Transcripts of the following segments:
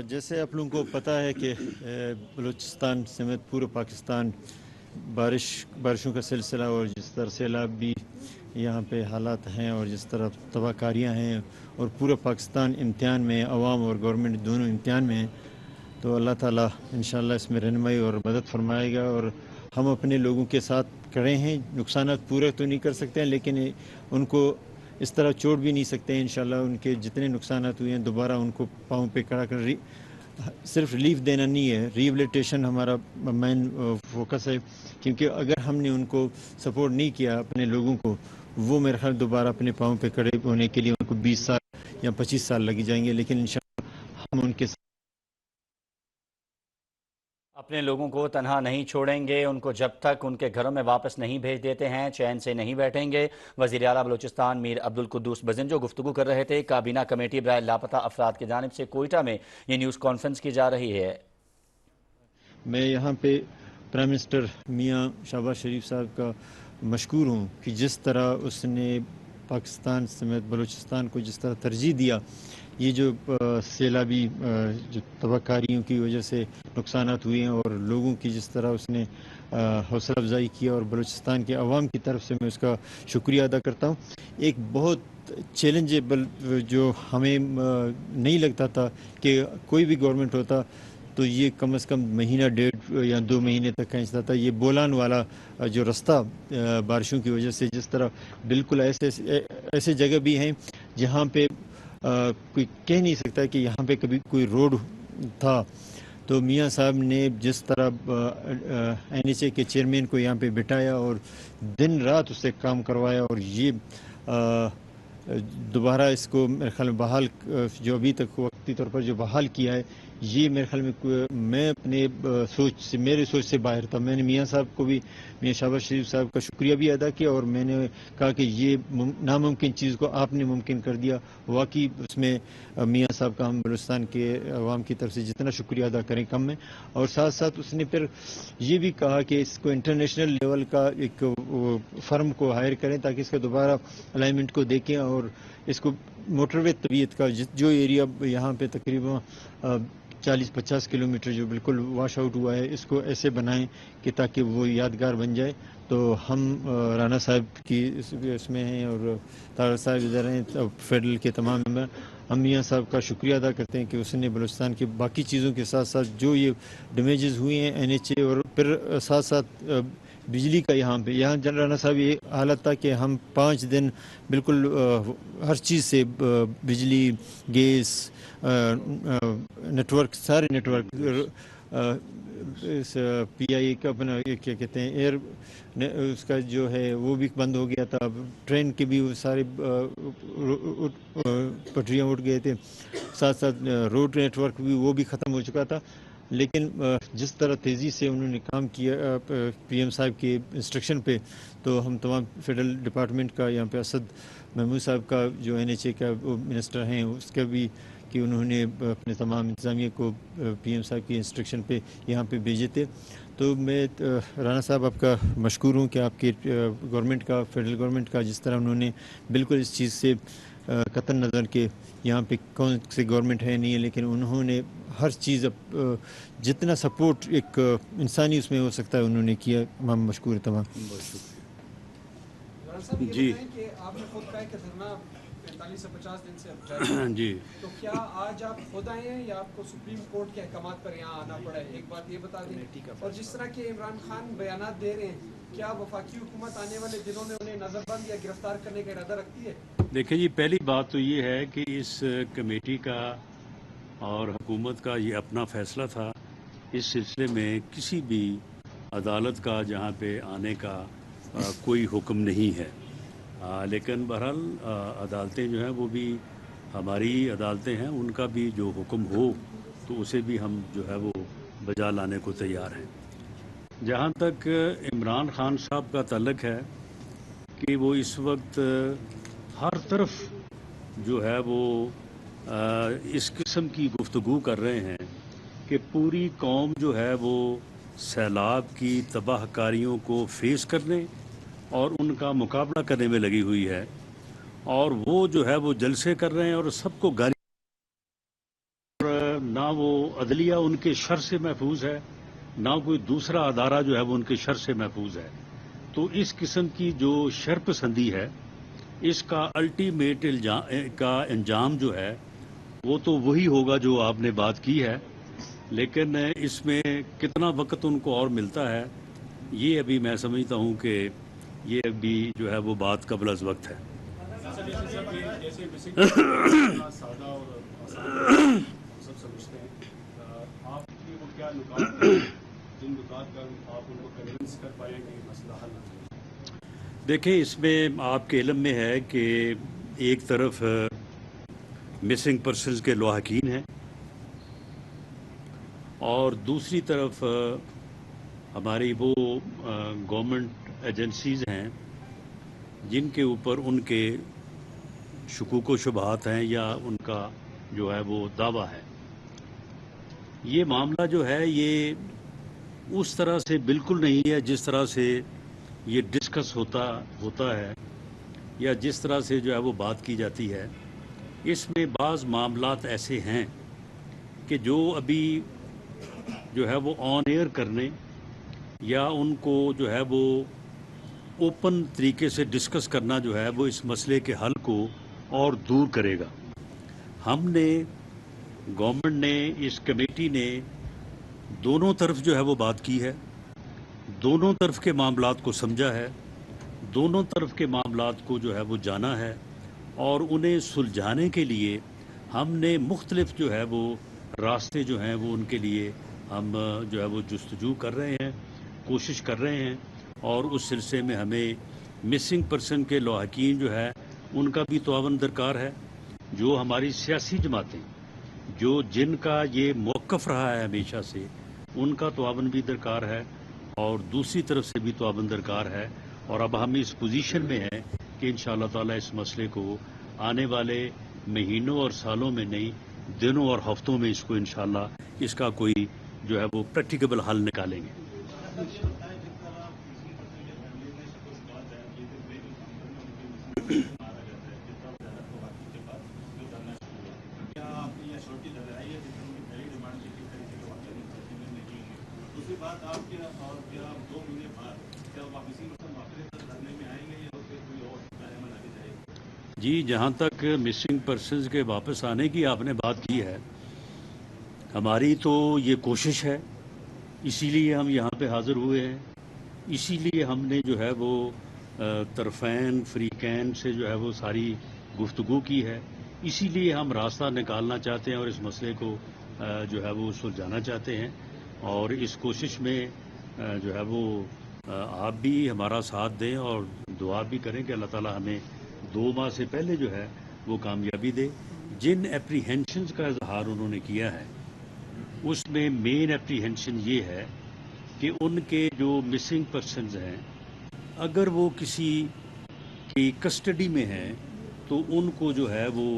جیسے آپ لوگوں کو پتہ ہے کہ بلوچستان سمیت پورے پاکستان بارشوں کا سلسلہ اور جس طرح سیلاب بھی یہاں پہ حالات ہیں اور جس طرح تباہ کاریاں ہیں اور پورا پاکستان امتحان میں، عوام اور گورنمنٹ دونوں امتحان میں ہیں، تو اللہ تعالیٰ انشاءاللہ اس میں رہنمائی اور مدد فرمائے گا۔ اور ہم اپنے لوگوں کے ساتھ کھڑے ہیں، نقصانات پورے تو نہیں کر سکتے ہیں لیکن ان کو اس طرح چھوڑ بھی نہیں سکتے ہیں۔ انشاءاللہ ان کے جتنے نقصانات ہوئے ہیں دوبارہ ان کو پاؤں پہ کھڑا کر صرف ریلیف دینا نہیں ہے، ریہیبلیٹیشن ہمارا مین فوکس ہے، کیونکہ اگر ہم نے ان کو سپورٹ نہیں کیا اپنے لوگوں کو، وہ میرے خیال دوبارہ اپنے پاؤں پہ کھڑے ہونے کے لیے ان کو 20 سال یا 25 سال لگ جائیں گے، لیکن انشاءاللہ ہم ان کے ساتھ اپنے لوگوں کو تنہا نہیں چھوڑیں گے، ان کو جب تک ان کے گھروں میں واپس نہیں بھیج دیتے ہیں چین سے نہیں بیٹھیں گے۔ وزیر اعلیٰ بلوچستان میر عبدالقدوس بزنجو گفتگو کر رہے تھے۔ کابینہ کمیٹی برائے لاپتہ افراد کی جانب سے کوئٹہ میں یہ نیوز کانفرنس کی جا رہی ہے۔ میں یہاں پہ پرائم منسٹر میاں شہباز شریف صاحب کا مشکور ہوں کہ جس طرح اس نے پاکستان سمیت بلوچستان کو جس طرح ترجیح دیا، یہ جو سیلابی جو تباہ کاریوں کی وجہ سے نقصانات ہوئے ہیں اور لوگوں کی جس طرح اس نے حوصلہ افزائی کیا، اور بلوچستان کے عوام کی طرف سے میں اس کا شکریہ ادا کرتا ہوں۔ ایک بہت چیلنجیبل جو ہمیں نہیں لگتا تھا کہ کوئی بھی گورنمنٹ ہوتا تو یہ کم از کم مہینہ ڈیڑھ یا 2 مہینے تک کھینچتا تھا، یہ بولان والا جو رستہ بارشوں کی وجہ سے جس طرح بالکل ایسے جگہ بھی ہیں جہاں پہ کوئی کہہ نہیں سکتا کہ یہاں پہ کبھی کوئی روڈ تھا، تو میاں صاحب نے جس طرح این ایچ اے کے چیئرمین کو یہاں پہ بٹھایا اور دن رات اس سے کام کروایا، اور یہ دوبارہ اس کو میرے خیال میں بحال جو ابھی تک وقتی طور پر جو بحال کیا ہے، یہ میرے خیال میں اپنے میرے سوچ سے باہر تھا۔ میں نے میاں صاحب کو بھی، میاں شہباز شریف صاحب کا شکریہ بھی ادا کیا، اور میں نے کہا کہ یہ ناممکن چیز کو آپ نے ممکن کر دیا۔ واقعی اس میں میاں صاحب کا ہم بلوچستان کے عوام کی طرف سے جتنا شکریہ ادا کریں کم ہے۔ اور ساتھ ساتھ اس نے پھر یہ بھی کہا کہ اس کو انٹرنیشنل لیول کا ایک فرم کو ہائر کریں تاکہ اس کا دوبارہ الائنمنٹ کو دیکھیں، اور اس کو موٹر وے طبیعت کا جو ایریا یہاں پہ تقریباً 40-50 کلومیٹر جو بالکل واش آؤٹ ہوا ہے، اس کو ایسے بنائیں کہ تاکہ وہ یادگار بن جائے۔ تو ہم رانا صاحب کی اس میں ہیں اور طاہر صاحب ادھر ہیں، فیڈرل کے تمام ممبر، ہم میاں صاحب کا شکریہ ادا کرتے ہیں کہ اس نے بلوچستان کی باقی چیزوں کے ساتھ ساتھ جو یہ ڈیمیجز ہوئے ہیں این ایچ اے، اور پھر ساتھ ساتھ بجلی کا یہاں رانا صاحب یہ حالت تھا کہ ہم 5 دن بالکل ہر چیز سے بجلی، گیس، نیٹ ورک، سارے نیٹ ورک، پی آئی کا اپنا کیا کہتے ہیں ایئر اس کا جو ہے وہ بھی بند ہو گیا تھا، ٹرین کے بھی سارے پٹریاں اٹھ گئے تھے، ساتھ ساتھ روڈ نیٹ ورک بھی وہ بھی ختم ہو چکا تھا۔ لیکن جس طرح تیزی سے انہوں نے کام کیا پی ایم صاحب کے انسٹرکشن پہ، تو ہم تمام فیڈرل ڈپارٹمنٹ کا، یہاں پہ اسد محمود صاحب کا جو این ایچ اے کا وہ منسٹر ہیں، اس کا بھی کہ انہوں نے اپنے تمام انتظامیہ کو پی ایم صاحب کی انسٹرکشن پہ یہاں پہ بھیجے تھے۔ تو میں رانا صاحب آپ کا مشکور ہوں کہ آپ کے گورنمنٹ کا، فیڈرل گورنمنٹ کا، جس طرح انہوں نے بالکل اس چیز سے قطع نظر کے یہاں پہ کون سی گورنمنٹ ہے نہیں ہے، لیکن انہوں نے ہر چیز جتنا سپورٹ ایک انسانی اس میں ہو سکتا ہے انہوں نے کیا۔ ہم مشکور تمام۔ جی کہ آپ نے خود کہا کہ دھرنا 45 سے 50 دن سے اب جی، تو کیا آج آپ خود آئے ہیں یا آپ کو سپریم کورٹ کے احکامات پر یہاں آنا پڑا ہے؟ ایک بات یہ بتا دیں، اور جس طرح کے عمران خان بیانات دے رہے ہیں، کیا وفاقی حکومت آنے والے دنوں میں انہیں نظر بند یا گرفتار کرنے کا ارادہ رکھتی ہے؟ دیکھیں جی، پہلی بات تو یہ ہے کہ اس کمیٹی کا اور حکومت کا یہ اپنا فیصلہ تھا، اس سلسلے میں کسی بھی عدالت کا جہاں پہ آنے کا کوئی حکم نہیں ہے، لیکن بہرحال عدالتیں جو ہیں وہ بھی ہماری عدالتیں ہیں، ان کا بھی جو حکم ہو تو اسے بھی ہم جو ہے وہ بجا لانے کو تیار ہیں۔ جہاں تک عمران خان صاحب کا تعلق ہے کہ وہ اس وقت ہر طرف جو ہے وہ اس قسم کی گفتگو کر رہے ہیں کہ پوری قوم جو ہے وہ سیلاب کی تباہ کاریوں کو فیس کرنے اور ان کا مقابلہ کرنے میں لگی ہوئی ہے، اور وہ جو ہے وہ جلسے کر رہے ہیں اور سب کو گالی نہ وہ عدلیہ ان کے شر سے محفوظ ہے، نہ کوئی دوسرا ادارہ جو ہے وہ ان کے شر سے محفوظ ہے. تو اس قسم کی جو شر پسندی ہے، اس کا الٹیمیٹ کا انجام جو ہے وہ تو وہی ہوگا جو آپ نے بات کی ہے، لیکن اس میں کتنا وقت ان کو اور ملتا ہے یہ ابھی میں سمجھتا ہوں کہ یہ ابھی جو ہے وہ بات قبل از وقت ہے. جیسے سادہ اور آسان سب سمجھتے ہیں، آپ کے وہ کیا نکات ہیں جن نکات کا آپ ان کو کنونس کر پائیں گے یہ مسئلہ حل نہ ہو؟ دیکھیں، اس میں آپ کے علم میں ہے کہ ایک طرف مسنگ پرسنز کے لواحقین ہیں اور دوسری طرف ہماری وہ گورنمنٹ ایجنسیز ہیں جن کے اوپر ان کے شکوک و شبہات ہیں یا ان کا جو ہے وہ دعویٰ ہے. یہ معاملہ جو ہے یہ اس طرح سے بالکل نہیں ہے جس طرح سے یہ ڈسکس ہوتا ہے یا جس طرح سے جو ہے وہ بات کی جاتی ہے. اس میں بعض معاملات ایسے ہیں کہ جو ابھی جو ہے وہ آن ایئر کرنے یا ان کو جو ہے وہ اوپن طریقے سے ڈسکس کرنا جو ہے وہ اس مسئلے کے حل کو اور دور کرے گا. ہم نے گورنمنٹ نے اس کمیٹی نے دونوں طرف جو ہے وہ بات کی ہے، دونوں طرف کے معاملات کو سمجھا ہے، دونوں طرف کے معاملات کو جو ہے وہ جانا ہے اور انہیں سلجھانے کے لیے ہم نے مختلف جو ہے وہ راستے جو ہیں وہ ان کے لیے ہم جو ہے وہ جستجو کر رہے ہیں، کوشش کر رہے ہیں. اور اس سلسلے میں ہمیں مسنگ پرسن کے لواحقین جو ہے ان کا بھی تعاون درکار ہے، جو ہماری سیاسی جماعتیں جن کا یہ موقف رہا ہے ہمیشہ سے ان کا تعاون بھی درکار ہے اور دوسری طرف سے بھی تعاون درکار ہے. اور اب ہم اس پوزیشن میں ہیں کہ انشاءاللہ تعالی اس مسئلے کو آنے والے مہینوں اور سالوں میں نہیں، دنوں اور ہفتوں میں اس کو انشاءاللہ اس کا کوئی جو ہے وہ پریکٹیکیبل حل نکالیں گے. جی، جہاں تک مسنگ پرسنز کے واپس آنے کی آپ نے بات کی ہے، ہماری تو یہ کوشش ہے، اسی لیے ہم یہاں پہ حاضر ہوئے ہیں، اسی لیے ہم نے جو ہے وہ طرفین فریقین سے جو ہے وہ ساری گفتگو کی ہے، اسی لیے ہم راستہ نکالنا چاہتے ہیں اور اس مسئلے کو جو ہے وہ سلجھانا چاہتے ہیں. اور اس کوشش میں جو ہے وہ آپ بھی ہمارا ساتھ دیں اور دعا بھی کریں کہ اللہ تعالی ہمیں 2 ماہ سے پہلے جو ہے وہ کامیابی دے. جن اپریہینشنز کا اظہار انہوں نے کیا ہے اس میں مین اپریہینشن یہ ہے کہ ان کے جو مسنگ پرسنز ہیں اگر وہ کسی کی کسٹڈی میں ہیں تو ان کو جو ہے وہ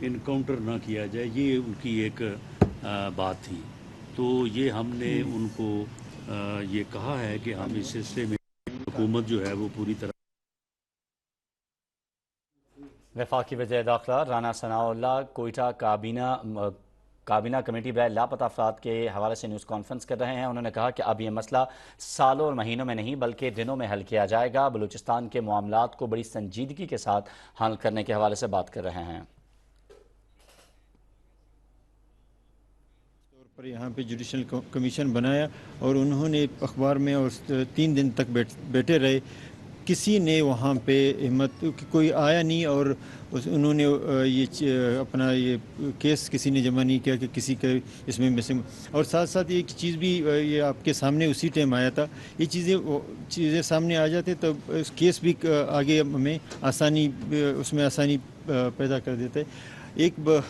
انکاؤنٹر نہ کیا جائے، یہ ان کی ایک بات تھی. تو یہ ہم نے ان کو یہ کہا ہے کہ ہم اس سلسلے میں حکومت جو ہے وہ پوری طرح. وفاقی وزیر داخلہ رانا ثناء اللہ کوئٹہ کابینہ کمیٹی برائے لاپتہ افراد کے حوالے سے نیوز کانفرنس کر رہے ہیں. انہوں نے کہا کہ اب یہ مسئلہ سالوں اور مہینوں میں نہیں بلکہ دنوں میں حل کیا جائے گا. بلوچستان کے معاملات کو بڑی سنجیدگی کے ساتھ حل کرنے کے حوالے سے بات کر رہے ہیں. پر یہاں پہ جوڈیشل کمیشن بنایا اور انہوں نے اخبار میں اور 3 دن تک بیٹھے رہے. کسی نے وہاں پہ ہمت کوئی آیا نہیں اور انہوں نے یہ اپنا یہ کیس کسی نے جمع نہیں کیا کہ کسی کا اس میں مسنگ. اور ساتھ ساتھ ایک چیز بھی یہ آپ کے سامنے اسی ٹائم آیا تھا. یہ چیزیں سامنے آ جاتے تو اس کیس بھی آگے ہمیں آسانی پیدا کر دیتا ہے.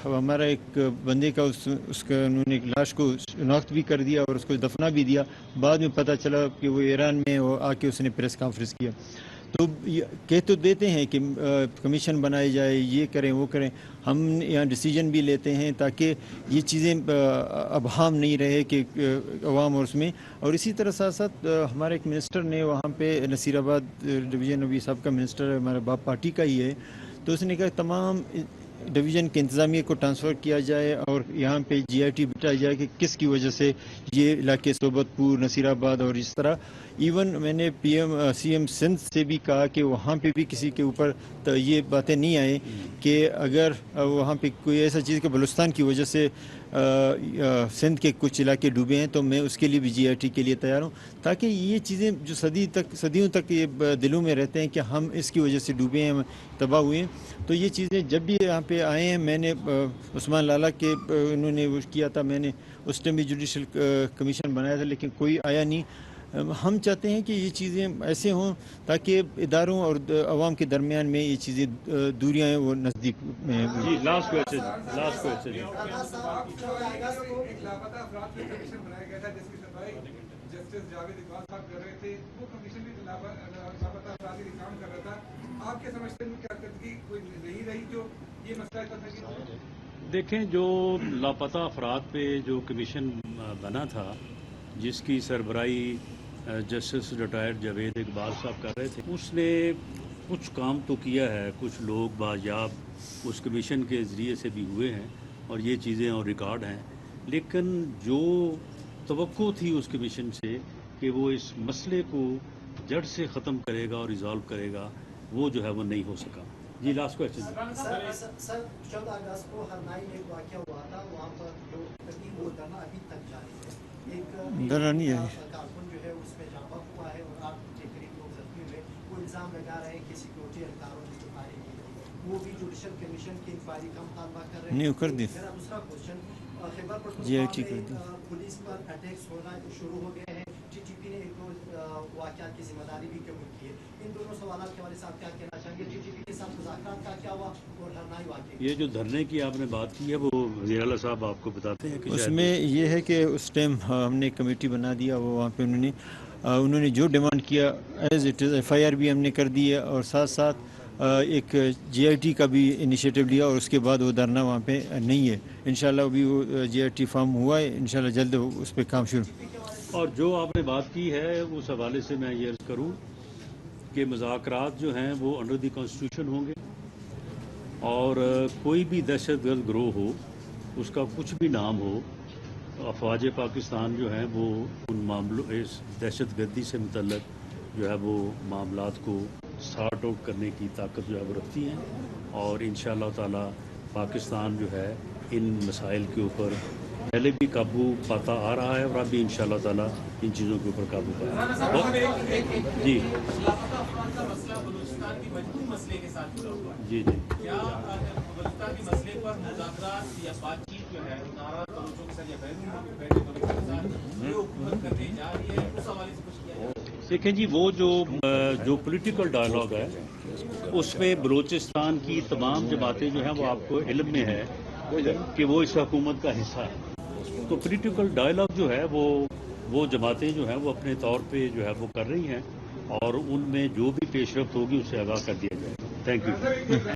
ہمارا ایک بندے کا اس کا انہوں نے ایک لاش کو شناخت بھی کر دیا اور اس کو دفنا بھی دیا. بعد میں پتہ چلا کہ وہ ایران میں آ کے اس نے پریس کانفرنس کیا. تو کہہ تو دیتے ہیں کہ کمیشن بنائی جائے، یہ کریں وہ کریں. ہم یہاں ڈیسیجن بھی لیتے ہیں تاکہ یہ چیزیں ابہام نہیں رہے کہ عوام اور اس میں. اور اسی طرح ساتھ ساتھ ہمارے ایک منسٹر نے وہاں پہ نصیر آباد ڈویژن نبی صاحب کا منسٹر ہے، ہمارے باپ پارٹی کا ہی ہے. تو اس نے کہا تمام ڈویژن کے انتظامیہ کو ٹرانسفر کیا جائے اور یہاں پہ GIT بٹھایا جائے کہ کس کی وجہ سے یہ علاقے صوبت پور، نصیر آباد اور اس طرح ایون میں نے CM سندھ سے بھی کہا کہ وہاں پہ بھی کسی کے اوپر یہ باتیں نہیں آئیں کہ اگر وہاں پہ کوئی ایسا چیز کہ بلوچستان کی وجہ سے سندھ کے کچھ علاقے ڈوبے ہیں تو میں اس کے لیے بھی GIT کے لیے تیار ہوں، تاکہ یہ چیزیں جو صدیوں تک یہ دلوں میں رہتے ہیں کہ ہم اس کی وجہ سے ڈوبے ہیں، تباہ ہوئے ہیں. تو یہ چیزیں جب بھی یہاں پہ آئے ہیں، میں نے عثمان لالا کے انہوں نے وہ کیا تھا، میں نے اس ٹائم بھی جوڈیشل کمیشن بنایا تھا لیکن کوئی آیا نہیں. ہم چاہتے ہیں کہ یہ چیزیں ایسے ہوں تاکہ اداروں اور عوام کے درمیان میں یہ چیزیں دوریاں ہیں وہ نزدیک میں. جی لاسٹ کوشچن ایک لاپتہ افراد پہ کمیشن بنایا گیا تھا جس کی صفائی جسٹس جاوید اقبال صاحب کر رہے تھے، وہ کمیشن بھی لاپتہ افراد کے کام کر رہا تھا. آپ کے سمجھتے ہیں کیا کارکردگی کوئی نہیں رہی جو یہ مسئلہ تھا؟ دیکھیں، جو لاپتہ افراد پہ جو کمیشن بنا تھا جس کی سربراہی جسٹس ریٹائرڈ جاوید اقبال صاحب کر رہے تھے، اس نے کچھ کام تو کیا ہے، کچھ لوگ بازیاب اس کمیشن کے ذریعے سے بھی ہوئے ہیں اور یہ چیزیں اور ریکارڈ ہیں، لیکن جو توقع تھی اس کمیشن سے کہ وہ اس مسئلے کو جڑ سے ختم کرے گا اور ریزالو کرے گا، وہ جو ہے وہ نہیں ہو سکا. جی لاسٹ کوشچن. سر 14 اگست کو ہرنائی میں ایک واقعہ ہوا تھا، وہاں پر جو وہ دھرنا ابھی تک جاری ہے. ایک کارکن جو ہے اس میں جاں ہوا ہے اور 8 کے قریب لوگ زخمی ہوئے. وہ الزام لگا رہے ہیں کہ سیکورٹی اہلکاروں نے جو فائرنگ کی، وہ بھی جوڈیشل کمیشن کی انکوائری کا مطالبہ کر رہے ہیں. نہیں کر دی. میرا دوسرا کوشچن، خیبر GIT کر دی. پولیس پر اٹیکس ہونا شروع ہو گئے ہیں، TTP نے ایک دو واقعات کی ذمہ داری بھی قبول کی ہے. ان دونوں سوالات کے حوالے سے آپ کیا کہنا چاہیں گے؟ TTP کے ساتھ مذاکرات کا کیا ہوا اور ہرنائی واقعے؟ یہ جو دھرنے کی آپ نے بات کی ہے وہ وزیر اعلیٰ صاحب آپ کو بتاتے ہیں کہ اس میں یہ ہے کہ اس ٹائم ہم نے کمیٹی بنا دیا، وہ وہاں پہ انہوں نے جو ڈیمانڈ کیا ایز اٹ از FIR بھی ہم نے کر دی ہے اور ساتھ ساتھ ایک GIT کا بھی انیشیٹو لیا اور اس کے بعد وہ دھرنا وہاں پہ نہیں ہے. انشاءاللہ ابھی وہ GIT فارم ہوا ہے، انشاءاللہ جلد اس پہ کام شروع. اور جو آپ نے بات کی ہے اس حوالے سے میں یہ عرض کروں کہ مذاکرات جو ہیں وہ انڈر دی کانسٹیٹیوشن ہوں گے اور کوئی بھی دہشت گرد گروہ ہو، اس کا کچھ بھی نام ہو، افواج پاکستان جو ہیں وہ ان معاملوں اس دہشت گردی سے متعلق جو ہے وہ معاملات کو سارٹ آؤٹ کرنے کی طاقت جو ہے وہ رکھتی ہیں اور انشاءاللہ تعالی پاکستان جو ہے ان مسائل کے اوپر پہلے بھی قابو پاتا آ رہا ہے اور اب بھی انشاءاللہ تعالی ان چیزوں کے اوپر قابو پائے. جی جی جی کیا بلوچستان کے مسئلے پر مذاکرات یا بات چیت جو ہے نارا بلوچوں کے ساتھ یا بیرون ملک بیٹھے بلوچوں کے ساتھ یہ حکومت کرنے جا رہی ہے، اس حوالے سے کچھ کیا ہے؟ دیکھیں جی، وہ جو پولیٹیکل ڈائلاگ ہے اس میں بلوچستان کی تمام جماعتیں جو ہیں وہ آپ کو علم میں ہے کہ وہ اس حکومت کا حصہ ہے. تو پولیٹیکل ڈائلاگ جو ہے وہ جماعتیں جو ہیں وہ اپنے طور پہ جو ہے وہ کر رہی ہیں اور ان میں جو بھی پیش رفت ہوگی اسے آگاہ کر دیا جائے گا. Thank you.